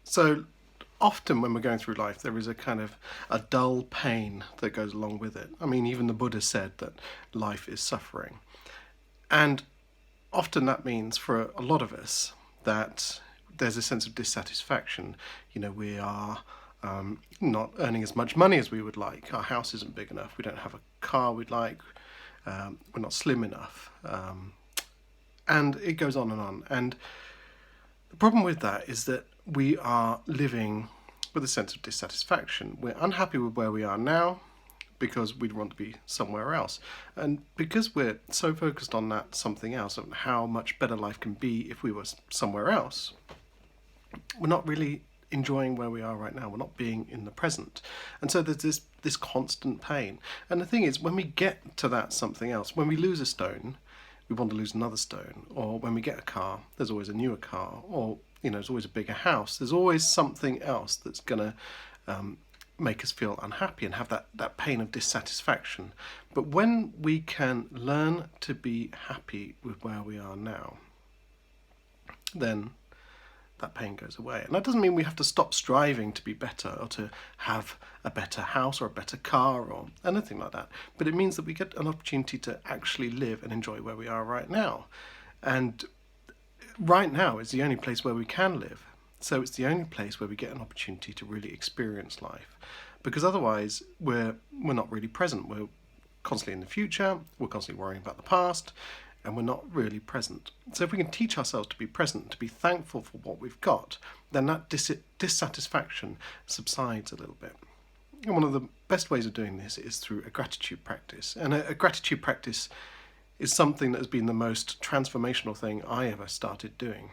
So often when we're going through life, there is a kind of a dull pain that goes along with it. I mean, even the Buddha said that life is suffering. And often that means for a lot of us that there's a sense of dissatisfaction. We are not earning as much money as we would like. Our house isn't big enough. We don't have a car we'd like. We're not slim enough. And it goes on and on. And the problem with that is that we are living with a sense of dissatisfaction. We're unhappy with where we are now because we'd want to be somewhere else. And because we're so focused on that something else, and how much better life can be if we were somewhere else, we're not really enjoying where we are right now. We're not being in the present. And so there's this constant pain. And the thing is, when we get to that something else, when we lose a stone, we want to lose another stone. Or when we get a car, there's always a newer car. Or, there's always a bigger house. There's always something else that's going to make us feel unhappy and have that pain of dissatisfaction. But when we can learn to be happy with where we are now, then that pain goes away. And that doesn't mean we have to stop striving to be better or to have a better house or a better car or anything like that. But it means that we get an opportunity to actually live and enjoy where we are right now. And right now is the only place where we can live. So it's the only place where we get an opportunity to really experience life. Because otherwise we're not really present. We're constantly in the future, we're constantly worrying about the past, and we're not really present. So if we can teach ourselves to be present, to be thankful for what we've got, then that dissatisfaction subsides a little bit. And one of the best ways of doing this is through a gratitude practice. And a gratitude practice is something that has been the most transformational thing I ever started doing.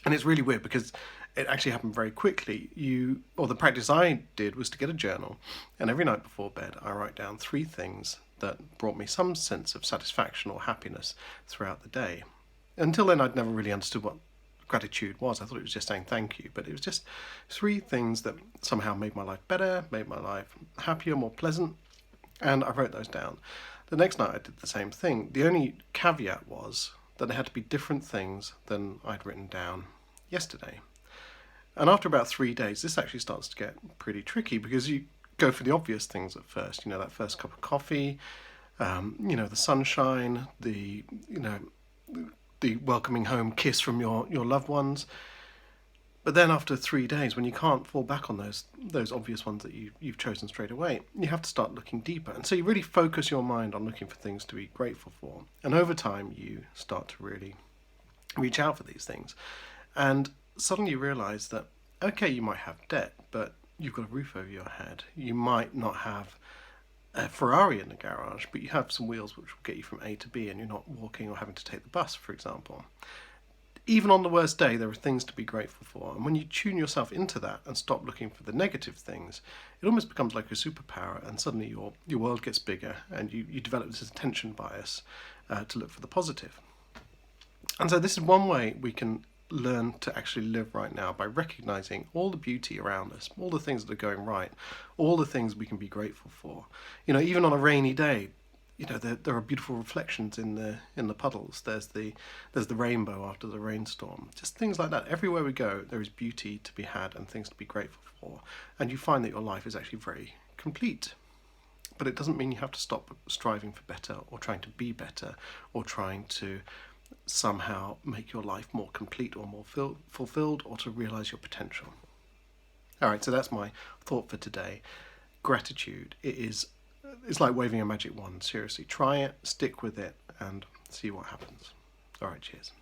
And it's really weird because it actually happened very quickly. The practice I did was to get a journal, and every night before bed I write down 3 things that brought me some sense of satisfaction or happiness throughout the day. Until then I'd never really understood what gratitude was. I thought it was just saying thank you, but it was just 3 things that somehow made my life better, made my life happier, more pleasant, and I wrote those down. The next night I did the same thing. The only caveat was that they had to be different things than I'd written down yesterday. And after about 3 days, this actually starts to get pretty tricky because you go for the obvious things at first. That first cup of coffee, the sunshine, the welcoming home kiss from your loved ones. But then after 3 days, when you can't fall back on those obvious ones that you've chosen straight away, you have to start looking deeper. And so you really focus your mind on looking for things to be grateful for. And over time, you start to really reach out for these things. And suddenly you realize that, okay, you might have debt, but you've got a roof over your head. You might not have a Ferrari in the garage, but you have some wheels which will get you from A to B, and you're not walking or having to take the bus, for example. Even on the worst day, there are things to be grateful for. And when you tune yourself into that and stop looking for the negative things, it almost becomes like a superpower, and suddenly your world gets bigger, and you develop this attention bias to look for the positive. And so this is one way we can learn to actually live right now, by recognizing all the beauty around us, all the things that are going right, all the things we can be grateful for. Even on a rainy day, there are beautiful reflections in the puddles. There's the rainbow after the rainstorm. Just things like that. Everywhere we go, there is beauty to be had and things to be grateful for. And you find that your life is actually very complete. But it doesn't mean you have to stop striving for better, or trying to be better, or trying to somehow make your life more complete or more fulfilled, or to realize your potential. Alright, so that's my thought for today. Gratitude. It's like waving a magic wand. Seriously, try it, stick with it, and see what happens. Alright, cheers.